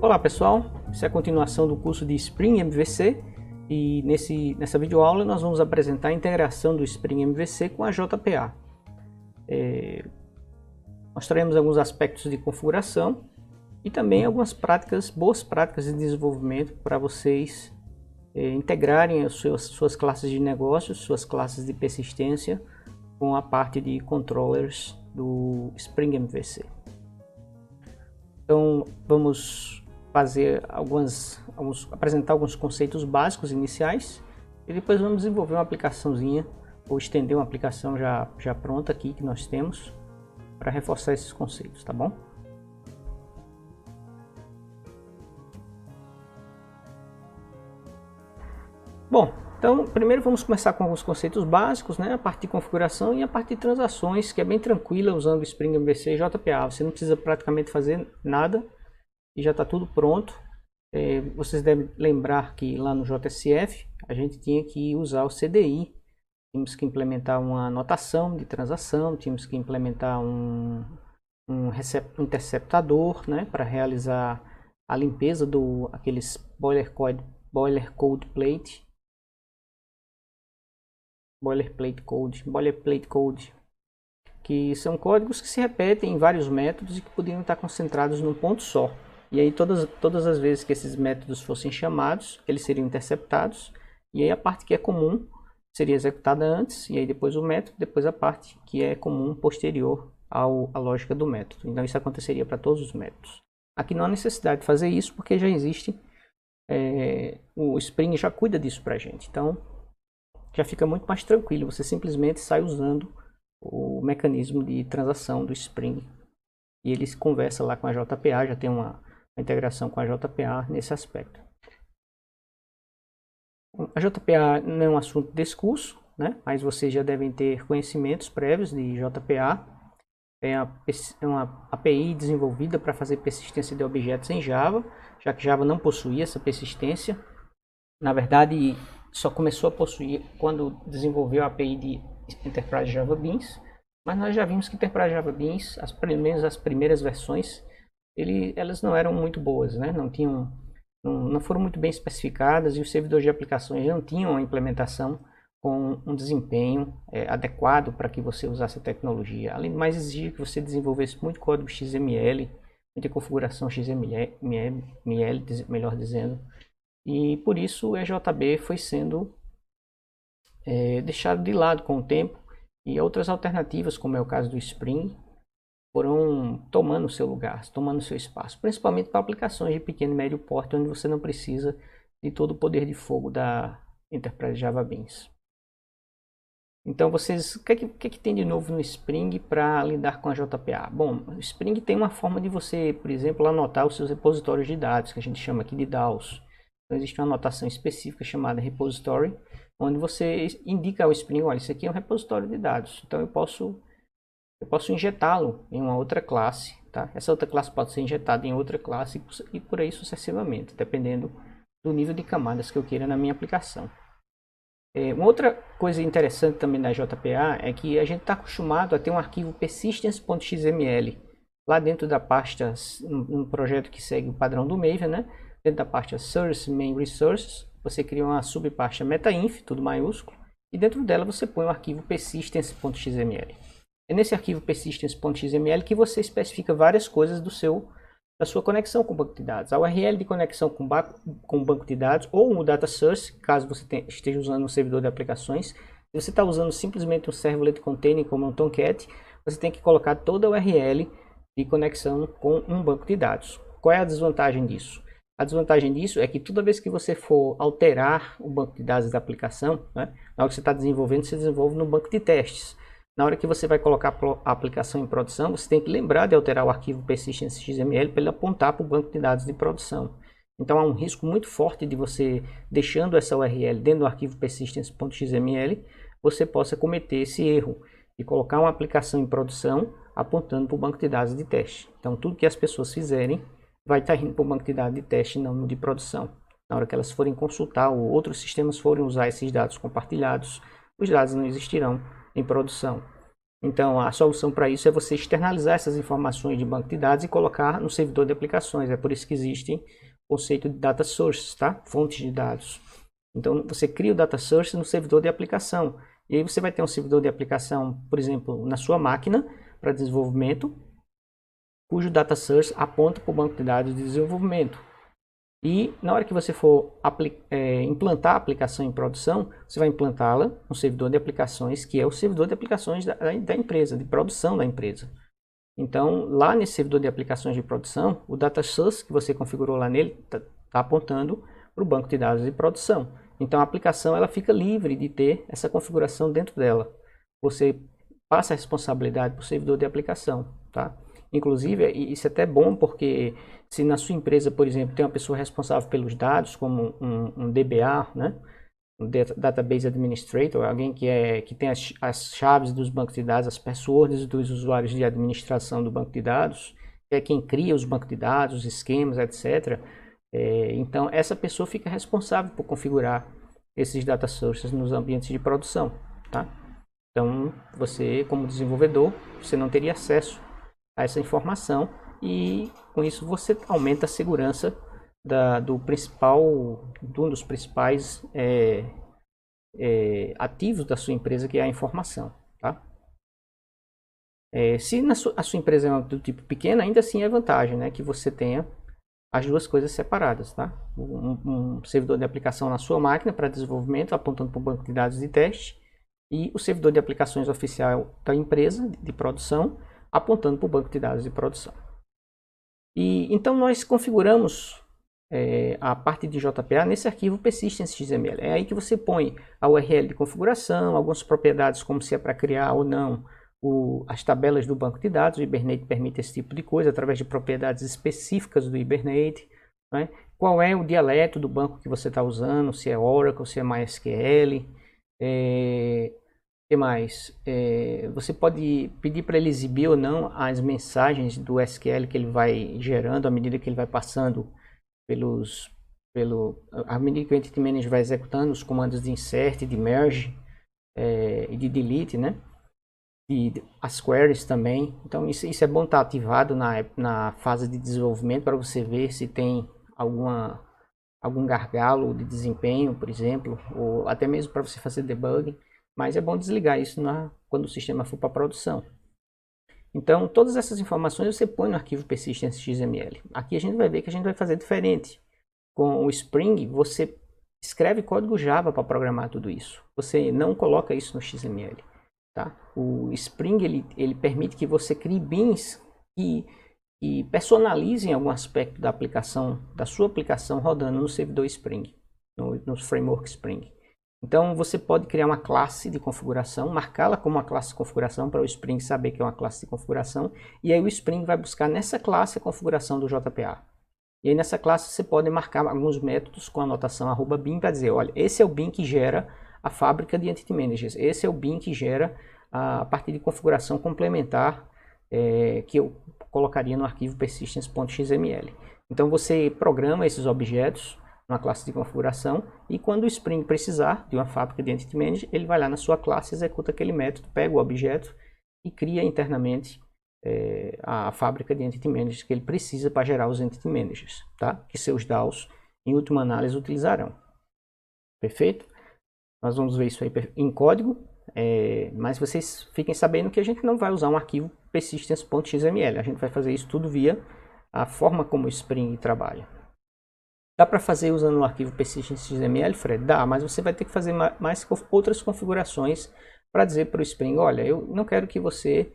Olá pessoal, essa é a continuação do curso de Spring MVC e nessa videoaula nós vamos apresentar a integração do Spring MVC com a JPA. Mostraremos alguns aspectos de configuração e também algumas boas práticas de desenvolvimento para vocês integrarem as suas classes de negócios, suas classes de persistência com a parte de controllers do Spring MVC. Então vamos apresentar alguns conceitos básicos iniciais e depois vamos desenvolver uma aplicaçãozinha ou estender uma aplicação já pronta aqui que nós temos para reforçar esses conceitos, tá bom? Bom, então primeiro vamos começar com alguns conceitos básicos, né? A parte de configuração e a parte de transações, que é bem tranquila usando o Spring MVC e JPA. Você não precisa praticamente fazer nada e já está tudo pronto. Vocês devem lembrar que lá no JSF a gente tinha que usar o CDI, tínhamos que implementar uma anotação de transação, tínhamos que implementar um interceptador, né, para realizar a limpeza aqueles boilerplate code, que são códigos que se repetem em vários métodos e que poderiam estar concentrados num ponto só. E aí todas as vezes que esses métodos fossem chamados, eles seriam interceptados, e aí a parte que é comum seria executada antes, e aí depois o método, depois a parte que é comum posterior à lógica do método. Então isso aconteceria para todos os métodos. Aqui não há necessidade de fazer isso, porque já existe, o Spring já cuida disso para a gente. Então já fica muito mais tranquilo, você simplesmente sai usando o mecanismo de transação do Spring, e ele se conversa lá com a JPA, já tem uma integração com a JPA nesse aspecto. A JPA não é um assunto desse curso, né? Mas vocês já devem ter conhecimentos prévios de JPA. É uma API desenvolvida para fazer persistência de objetos em Java, já que Java não possuía essa persistência. Na verdade, só começou a possuir quando desenvolveu a API de Enterprise Java Beans, mas nós já vimos que Enterprise Java Beans, as primeiras versões, elas não eram muito boas, né? Não foram muito bem especificadas, e os servidores de aplicações não tinham uma implementação com um desempenho adequado para que você usasse a tecnologia. Além do mais, exigia que você desenvolvesse muito código XML, muita configuração XML, melhor dizendo, e por isso o EJB foi sendo deixado de lado com o tempo, e outras alternativas, como é o caso do Spring, foram tomando seu lugar, tomando seu espaço, principalmente para aplicações de pequeno e médio porte, onde você não precisa de todo o poder de fogo da Enterprise Java Beans. Então, o que tem de novo no Spring para lidar com a JPA? Bom, o Spring tem uma forma de você, por exemplo, anotar os seus repositórios de dados, que a gente chama aqui de DAOs. Então, existe uma anotação específica chamada repository, onde você indica ao Spring, olha, isso aqui é um repositório de dados, então eu posso injetá-lo em uma outra classe, tá? Essa outra classe pode ser injetada em outra classe e por aí sucessivamente, dependendo do nível de camadas que eu queira na minha aplicação. Uma outra coisa interessante também da JPA é que a gente está acostumado a ter um arquivo persistence.xml lá dentro da pasta, um projeto que segue o padrão do Maven, né? Dentro da pasta source main resources, você cria uma subpasta metainf, tudo maiúsculo, e dentro dela você põe o arquivo persistence.xml. É nesse arquivo persistence.xml que você especifica várias coisas da sua conexão com o banco de dados. A URL de conexão com o banco de dados ou o data source, caso você esteja usando um servidor de aplicações. Se você está usando simplesmente um servlet container como um Tomcat, você tem que colocar toda a URL de conexão com um banco de dados. Qual é a desvantagem disso? A desvantagem disso é que toda vez que você for alterar o banco de dados da aplicação, né, na hora que você está desenvolvendo, você desenvolve no banco de testes. Na hora que você vai colocar a aplicação em produção, você tem que lembrar de alterar o arquivo persistence.xml para ele apontar para o banco de dados de produção. Então há um risco muito forte de você, deixando essa URL dentro do arquivo persistence.xml, você possa cometer esse erro de colocar uma aplicação em produção apontando para o banco de dados de teste. Então tudo que as pessoas fizerem vai estar indo para o banco de dados de teste, não no de produção. Na hora que elas forem consultar ou outros sistemas forem usar esses dados compartilhados, os dados não existirão em produção. Então, a solução para isso é você externalizar essas informações de banco de dados e colocar no servidor de aplicações. É por isso que existe o conceito de data sources, tá? Fontes de dados. Então, você cria o data source no servidor de aplicação. E aí você vai ter um servidor de aplicação, por exemplo, na sua máquina para desenvolvimento, cujo data source aponta para o banco de dados de desenvolvimento. E na hora que você for implantar a aplicação em produção, você vai implantá-la no servidor de aplicações, que é o servidor de aplicações da empresa, de produção da empresa. Então, lá nesse servidor de aplicações de produção, o data source que você configurou lá nele está apontando para o banco de dados de produção. Então, a aplicação ela fica livre de ter essa configuração dentro dela. Você passa a responsabilidade para o servidor de aplicação, tá? Inclusive, isso é até bom porque se na sua empresa, por exemplo, tem uma pessoa responsável pelos dados, como um DBA, né? Um Database Administrator, alguém que tem as chaves dos bancos de dados, as passwords dos usuários de administração do banco de dados, que é quem cria os bancos de dados, os esquemas, etc. Então, essa pessoa fica responsável por configurar esses data sources nos ambientes de produção, tá? Então, você, como desenvolvedor, você não teria acesso a essa informação e, com isso, você aumenta a segurança de um dos principais ativos da sua empresa, que é a informação, tá? Se a sua empresa é do tipo pequena, ainda assim é vantagem, né, que você tenha as duas coisas separadas, tá? Um servidor de aplicação na sua máquina para desenvolvimento, apontando para o banco de dados de teste, e o servidor de aplicações oficial da empresa de produção, apontando para o banco de dados de produção. E então nós configuramos a parte de JPA nesse arquivo persistence.xml. É aí que você põe a URL de configuração, algumas propriedades como se é para criar ou não as tabelas do banco de dados. O Hibernate permite esse tipo de coisa através de propriedades específicas do Hibernate, né? Qual é o dialeto do banco que você está usando, se é Oracle, se é MySQL. Que mais? Você pode pedir para ele exibir ou não as mensagens do SQL que ele vai gerando à medida que ele vai passando à medida que o Entity Manager vai executando os comandos de insert, de merge e de delete, né? E as queries também. Então isso é bom estar ativado na fase de desenvolvimento para você ver se tem algum gargalo de desempenho, por exemplo, ou até mesmo para você fazer debugging. Mas é bom desligar isso quando o sistema for para produção. Então, todas essas informações você põe no arquivo persistence.xml. Aqui a gente vai ver que a gente vai fazer diferente. Com o Spring, você escreve código Java para programar tudo isso. Você não coloca isso no XML. Tá? O Spring ele permite que você crie bins que personalizem algum aspecto da sua aplicação rodando no servidor Spring, no framework Spring. Então você pode criar uma classe de configuração, marcá-la como uma classe de configuração para o Spring saber que é uma classe de configuração, e aí o Spring vai buscar nessa classe a configuração do JPA. E aí nessa classe você pode marcar alguns métodos com a anotação @bin para dizer, olha, esse é o bin que gera a fábrica de Entity Managers, esse é o bin que gera a parte de configuração complementar que eu colocaria no arquivo persistence.xml. Então você programa esses objetos na classe de configuração e quando o Spring precisar de uma fábrica de Entity Manager, ele vai lá na sua classe, executa aquele método, pega o objeto e cria internamente a fábrica de Entity Managers que ele precisa para gerar os Entity Managers, tá? Que seus DAOs, em última análise, utilizarão. Perfeito? Nós vamos ver isso aí em código, mas vocês fiquem sabendo que a gente não vai usar um arquivo persistence.xml, a gente vai fazer isso tudo via a forma como o Spring trabalha. Dá para fazer usando o arquivo persistence.xml, Fred? Dá, mas você vai ter que fazer mais outras configurações para dizer para o Spring, olha, eu não quero que você,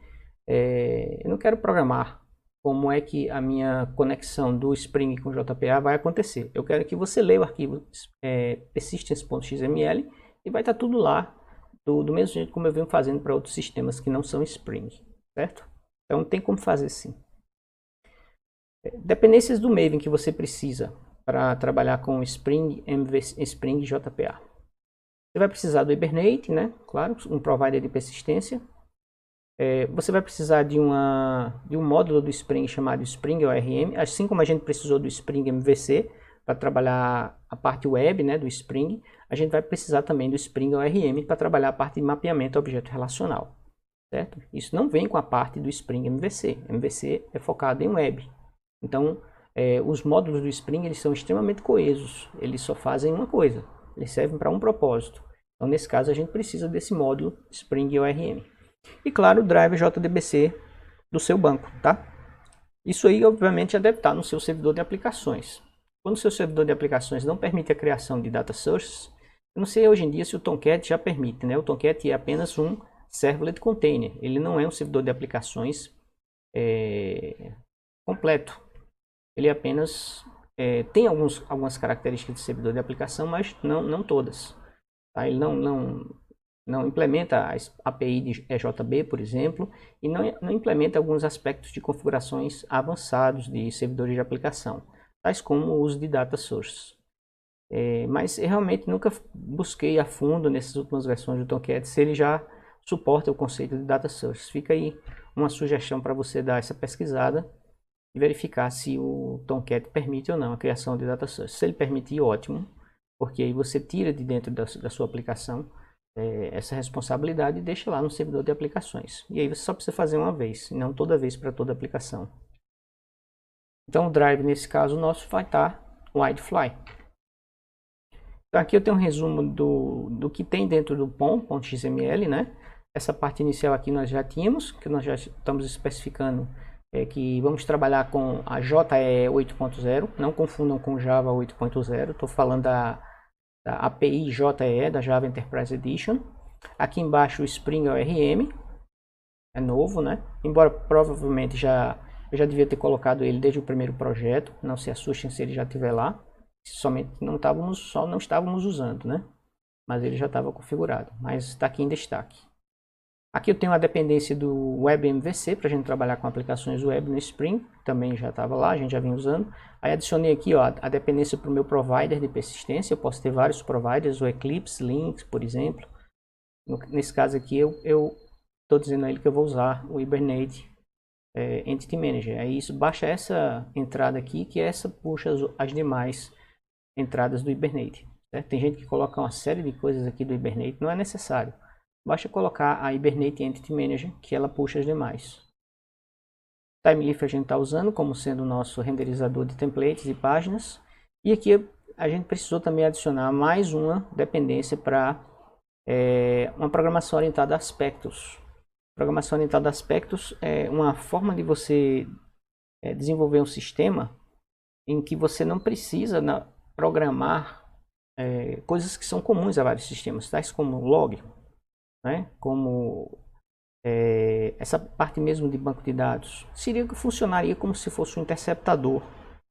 eu não quero programar como é que a minha conexão do Spring com o JPA vai acontecer. Eu quero que você leia o arquivo persistence.xml e vai estar tudo lá do mesmo jeito como eu venho fazendo para outros sistemas que não são Spring, certo? Então tem como fazer sim. Dependências do Maven que você precisa para trabalhar com Spring, Spring JPA. Você vai precisar do Hibernate, né? Claro, um provider de persistência. Você vai precisar de um módulo do Spring chamado Spring ORM, assim como a gente precisou do Spring MVC para trabalhar a parte web, né, do Spring, a gente vai precisar também do Spring ORM para trabalhar a parte de mapeamento objeto relacional. certo? Isso não vem com a parte do Spring MVC. MVC é focado em web. Então, os módulos do Spring eles são extremamente coesos. Eles só fazem uma coisa. Eles servem para um propósito. Então, nesse caso, a gente precisa desse módulo Spring ORM. E, claro, o driver JDBC do seu banco, tá? Isso aí, obviamente, já deve estar no seu servidor de aplicações. Quando o seu servidor de aplicações não permite a criação de data sources, eu não sei hoje em dia se o Tomcat já permite, né? O Tomcat é apenas um servlet container. Ele não é um servidor de aplicações completo. Ele apenas tem algumas características de servidor de aplicação, mas não todas. Tá? Ele não implementa a API de EJB, por exemplo, e não implementa alguns aspectos de configurações avançados de servidores de aplicação, tais como o uso de data sources. Mas eu realmente nunca busquei a fundo nessas últimas versões do Tomcat se ele já suporta o conceito de data sources. Fica aí uma sugestão para você dar essa pesquisada e verificar se o Tomcat permite ou não a criação de data sources. Se ele permitir, ótimo, porque aí você tira de dentro da sua aplicação essa responsabilidade e deixa lá no servidor de aplicações. E aí você só precisa fazer uma vez, e não toda vez para toda aplicação. Então o drive, nesse caso nosso, vai estar Widefly. Então aqui eu tenho um resumo do que tem dentro do POM.xml, né? Essa parte inicial aqui nós já tínhamos, que nós já estamos especificando que vamos trabalhar com a JE 8.0, não confundam com Java 8.0, estou falando da API JE, da Java Enterprise Edition. Aqui embaixo o Spring ORM, é novo, né? Embora provavelmente eu já devia ter colocado ele desde o primeiro projeto, não se assustem se ele já estiver lá. Somente não estávamos usando, né? Mas ele já estava configurado, mas está aqui em destaque. Aqui eu tenho a dependência do WebMVC para a gente trabalhar com aplicações web no Spring, também já estava lá, a gente já vinha usando. Aí adicionei aqui ó, a dependência para o meu provider de persistência, eu posso ter vários providers, o Eclipse, Lynx, por exemplo. Nesse caso aqui eu estou dizendo a ele que eu vou usar o Hibernate Entity Manager. Aí isso baixa essa entrada aqui, que essa puxa as demais entradas do Hibernate. Certo? Tem gente que coloca uma série de coisas aqui do Hibernate, não é necessário. Basta colocar a Hibernate Entity Manager, que ela puxa as demais. Timeleaf a gente está usando como sendo o nosso renderizador de templates e páginas. E aqui a gente precisou também adicionar mais uma dependência para uma programação orientada a aspectos. Programação orientada a aspectos é uma forma de você desenvolver um sistema em que você não precisa programar coisas que são comuns a vários sistemas, tais como log, né? Como essa parte mesmo de banco de dados. Funcionaria como se fosse um interceptador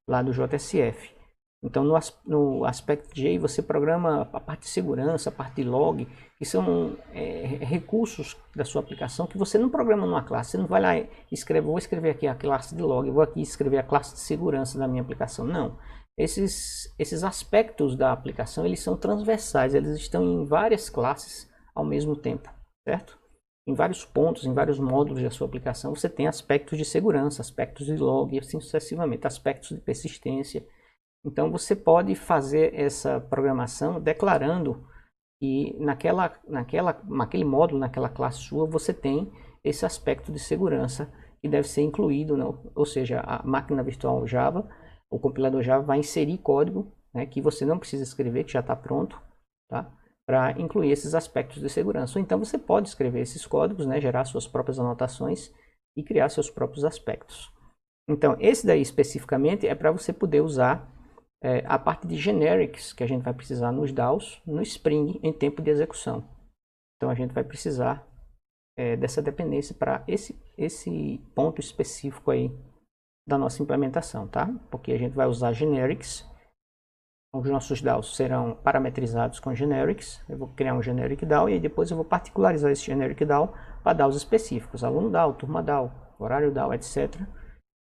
lá do JSF. Então no Aspect-J você programa a parte de segurança, a parte de log, que são recursos da sua aplicação que você não programa numa classe. Você não vai lá e vou escrever aqui a classe de log, vou aqui escrever a classe de segurança da minha aplicação. Não. Esses aspectos da aplicação eles são transversais, eles estão em várias classes ao mesmo tempo, certo? Em vários pontos, em vários módulos da sua aplicação, você tem aspectos de segurança, aspectos de log e assim sucessivamente, aspectos de persistência. Então você pode fazer essa programação declarando que naquele módulo, naquela classe sua, você tem esse aspecto de segurança que deve ser incluído, ou seja, a máquina virtual Java, o compilador Java vai inserir código, né, que você não precisa escrever, que já está pronto, tá? Para incluir esses aspectos de segurança. Ou então você pode escrever esses códigos, né, gerar suas próprias anotações e criar seus próprios aspectos. Então, esse daí especificamente é para você poder usar a parte de generics que a gente vai precisar nos DAOs, no Spring, em tempo de execução. Então, a gente vai precisar dessa dependência para esse ponto específico aí da nossa implementação, tá? Porque a gente vai usar generics. Os nossos DAOs serão parametrizados com generics. Eu vou criar um generic DAO e depois eu vou particularizar esse generic DAO para DAOs específicos. Aluno DAO, turma DAO, horário DAO, etc.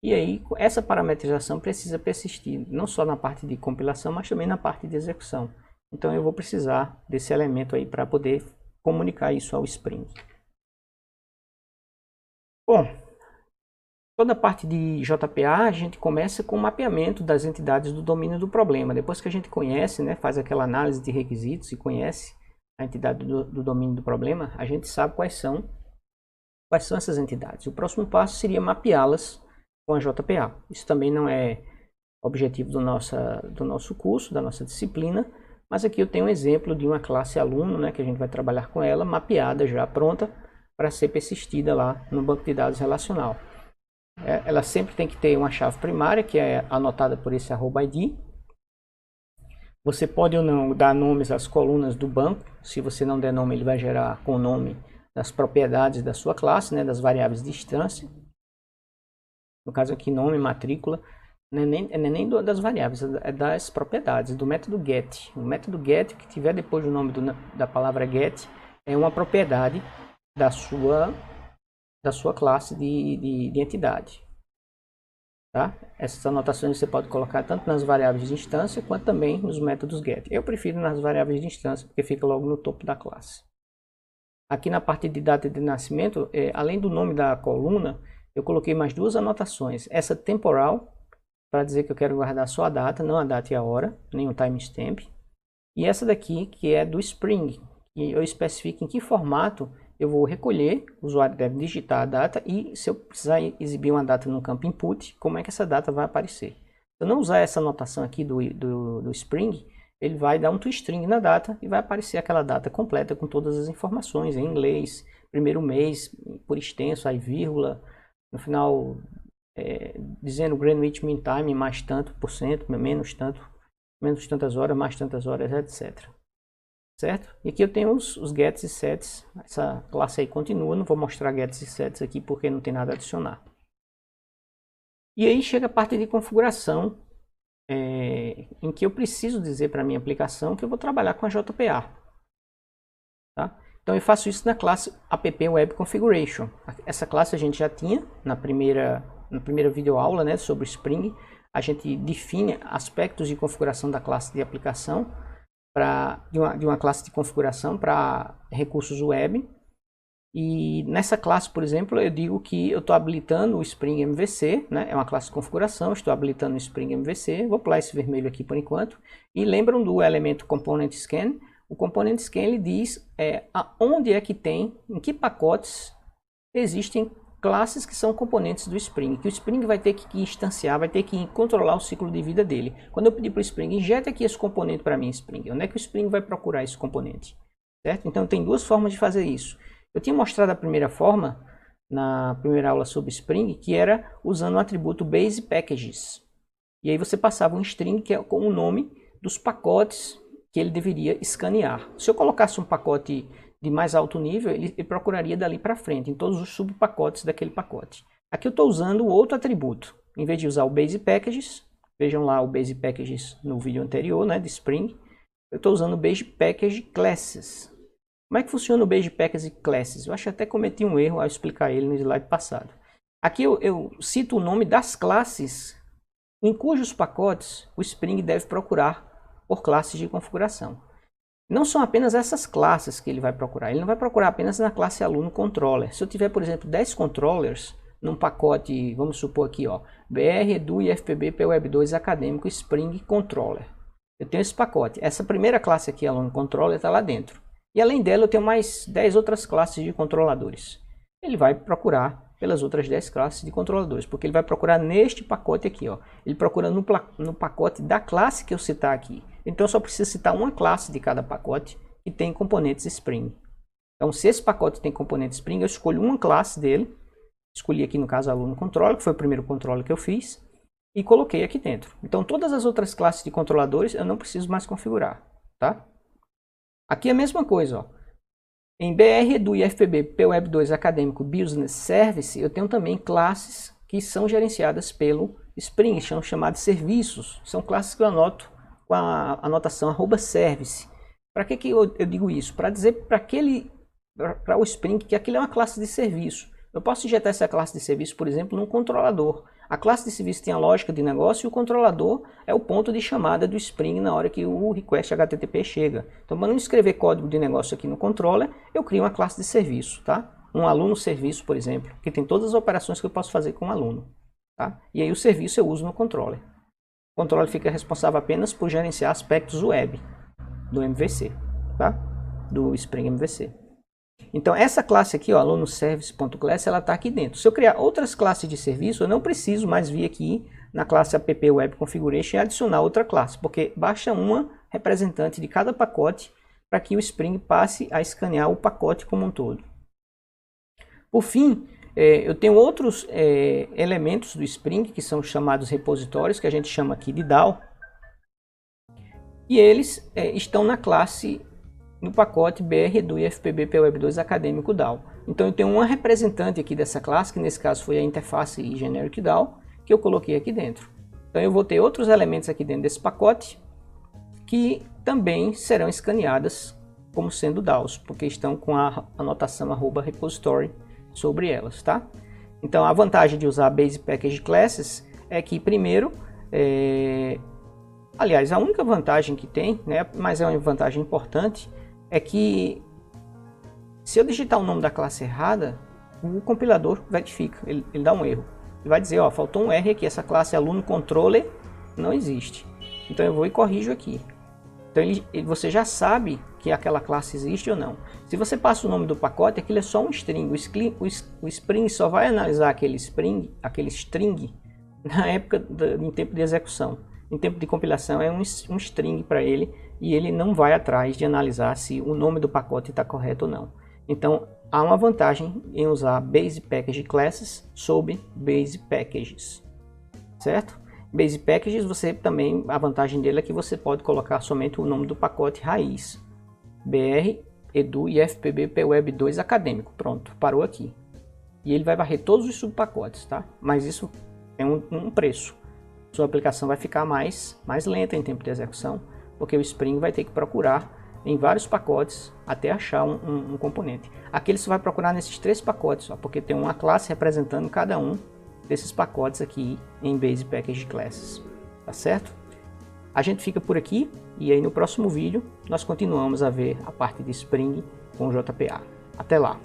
E aí essa parametrização precisa persistir não só na parte de compilação, mas também na parte de execução. Então eu vou precisar desse elemento aí para poder comunicar isso ao Spring. Bom, toda a parte de JPA a gente começa com o mapeamento das entidades do domínio do problema. Depois que a gente conhece, né, faz aquela análise de requisitos e conhece a entidade do domínio do problema, a gente sabe quais quais são essas entidades. O próximo passo seria mapeá-las com a JPA. Isso também não é objetivo do nosso curso, da nossa disciplina, mas aqui eu tenho um exemplo de uma classe aluno, né, que a gente vai trabalhar com ela, mapeada já, pronta para ser persistida lá no banco de dados relacional. Ela sempre tem que ter uma chave primária, que é anotada por esse @id. Você pode ou não dar nomes às colunas do banco. Se você não der nome, ele vai gerar com o nome das propriedades da sua classe, né, das variáveis de instância. No caso aqui, nome, matrícula. Não é nem das variáveis, é das propriedades, do método get. O método get, que tiver depois do nome da palavra get, é uma propriedade da sua classe de entidade. Tá? Essas anotações você pode colocar tanto nas variáveis de instância, quanto também nos métodos get. Eu prefiro nas variáveis de instância, porque fica logo no topo da classe. Aqui na parte de data de nascimento, além do nome da coluna, eu coloquei mais duas anotações. Essa temporal, para dizer que eu quero guardar só a data, não a data e a hora, nem o timestamp. E essa daqui, que é do Spring, e eu especifico em que formato eu vou recolher. O usuário deve digitar a data e, se eu precisar exibir uma data no campo input, como é que essa data vai aparecer. Se eu não usar essa anotação aqui do Spring, ele vai dar um toString na data e vai aparecer aquela data completa com todas as informações em inglês, primeiro mês por extenso, aí vírgula, no final dizendo Greenwich Mean Time mais tanto por cento, menos tantas horas, mais tantas horas, etc. Certo? E aqui eu tenho os gets e sets. Essa classe aí continua, não vou mostrar gets e sets aqui porque não tem nada a adicionar. E aí chega a parte de configuração, em que eu preciso dizer para a minha aplicação que eu vou trabalhar com a JPA. Tá? Então eu faço isso na classe app web configuration. Essa classe a gente já tinha na primeira videoaula, né, sobre Spring. A gente define aspectos de configuração da classe de aplicação, de uma classe de configuração para recursos web. E nessa classe, por exemplo, eu digo que eu estou habilitando o Spring MVC, né? É uma classe de configuração, estou habilitando o Spring MVC, vou pular esse vermelho aqui por enquanto. E lembram do elemento Component Scan? O Component Scan ele diz aonde é que tem, em que pacotes existem classes que são componentes do Spring, que o Spring vai ter que instanciar, vai ter que controlar o ciclo de vida dele. Quando eu pedir para o Spring, injeta aqui esse componente para mim, Spring. Onde é que o Spring vai procurar esse componente? Certo? Então tem duas formas de fazer isso. Eu tinha mostrado a primeira forma, na primeira aula sobre Spring, que era usando o atributo Base Packages. E aí você passava um string que é com o nome dos pacotes que ele deveria escanear. Se eu colocasse um pacote de mais alto nível, ele procuraria dali para frente, em todos os subpacotes daquele pacote. Aqui eu estou usando outro atributo. Em vez de usar o Base Packages, vejam lá o Base Packages no vídeo anterior, né, de Spring, eu estou usando o Base Package Classes. Como é que funciona o Base Package Classes? Eu acho que até cometi um erro ao explicar ele no slide passado. Aqui eu cito o nome das classes em cujos pacotes o Spring deve procurar por classes de configuração. Não são apenas essas classes que ele vai procurar. Ele não vai procurar apenas na classe aluno controller. Se eu tiver, por exemplo, 10 controllers num pacote, vamos supor aqui, ó, BR, Edu, IFPB, PWeb2 Acadêmico, Spring Controller. Eu tenho esse pacote. Essa primeira classe aqui, aluno controller, está lá dentro. E além dela eu tenho mais 10 outras classes de controladores. Ele vai procurar pelas outras 10 classes de controladores, porque ele vai procurar neste pacote aqui, ó. Ele procura no pacote da classe que eu citar aqui. Então eu só preciso citar uma classe de cada pacote que tem componentes Spring. Então se esse pacote tem componentes Spring, eu escolho uma classe dele. Escolhi aqui no caso aluno controller, que foi o primeiro controller que eu fiz, e coloquei aqui dentro. Então todas as outras classes de controladores eu não preciso mais configurar, tá? Aqui é a mesma coisa, ó. Em BR, Edu, IFPB, PWeb2 Acadêmico, Business Service, eu tenho também classes que são gerenciadas pelo Spring, são chamadas serviços. São classes que eu anoto com a anotação @service. Para que eu digo isso? Para dizer para o Spring que aquilo é uma classe de serviço. Eu posso injetar essa classe de serviço, por exemplo, num controlador. A classe de serviço tem a lógica de negócio e o controlador é o ponto de chamada do Spring na hora que o request HTTP chega. Então, para não escrever código de negócio aqui no controller, eu crio uma classe de serviço, tá? Um aluno serviço, por exemplo, que tem todas as operações que eu posso fazer com o aluno, tá? E aí o serviço eu uso no controller. O controller fica responsável apenas por gerenciar aspectos web do MVC, tá? Do Spring MVC. Então essa classe aqui, ó, alunoservice.class, ela está aqui dentro. Se eu criar outras classes de serviço, eu não preciso mais vir aqui na classe app web configuration e adicionar outra classe, porque basta uma representante de cada pacote para que o Spring passe a escanear o pacote como um todo. Por fim, eu tenho outros elementos do Spring, que são chamados repositórios, que a gente chama aqui de DAO, e eles estão na classe, no pacote BR-Edu e FPB PWeb2 Acadêmico DAO. Então eu tenho uma representante aqui dessa classe, que nesse caso foi a interface e generic DAO, que eu coloquei aqui dentro. Então eu vou ter outros elementos aqui dentro desse pacote, que também serão escaneadas como sendo DAOs, porque estão com a anotação @repository sobre elas, tá? Então a vantagem de usar Base Package Classes é que primeiro, aliás, a única vantagem que tem, né, mas é uma vantagem importante, é que se eu digitar o nome da classe errada, o compilador verifica, ele dá um erro. Ele vai dizer, ó, faltou um R aqui, essa classe aluno controller não existe. Então eu vou e corrijo aqui. Então você já sabe que aquela classe existe ou não. Se você passa o nome do pacote, aquilo é só um string. O Spring só vai analisar aquele string na época em tempo de execução. Em tempo de compilação é um string para ele, e ele não vai atrás de analisar se o nome do pacote está correto ou não. Então há uma vantagem em usar Base Package Classes sobre Base Packages, certo? Base Packages, você também, a vantagem dele é que você pode colocar somente o nome do pacote raiz, BR, Edu e FPB PWeb2 Acadêmico, pronto, parou aqui. E ele vai varrer todos os subpacotes, tá? Mas isso é um preço. Sua aplicação vai ficar mais lenta em tempo de execução, porque o Spring vai ter que procurar em vários pacotes até achar um componente. Aqui ele só vai procurar nesses 3 pacotes, ó, porque tem uma classe representando cada um desses pacotes aqui em Base Package Classes, tá certo? A gente fica por aqui, e aí no próximo vídeo nós continuamos a ver a parte de Spring com JPA. Até lá!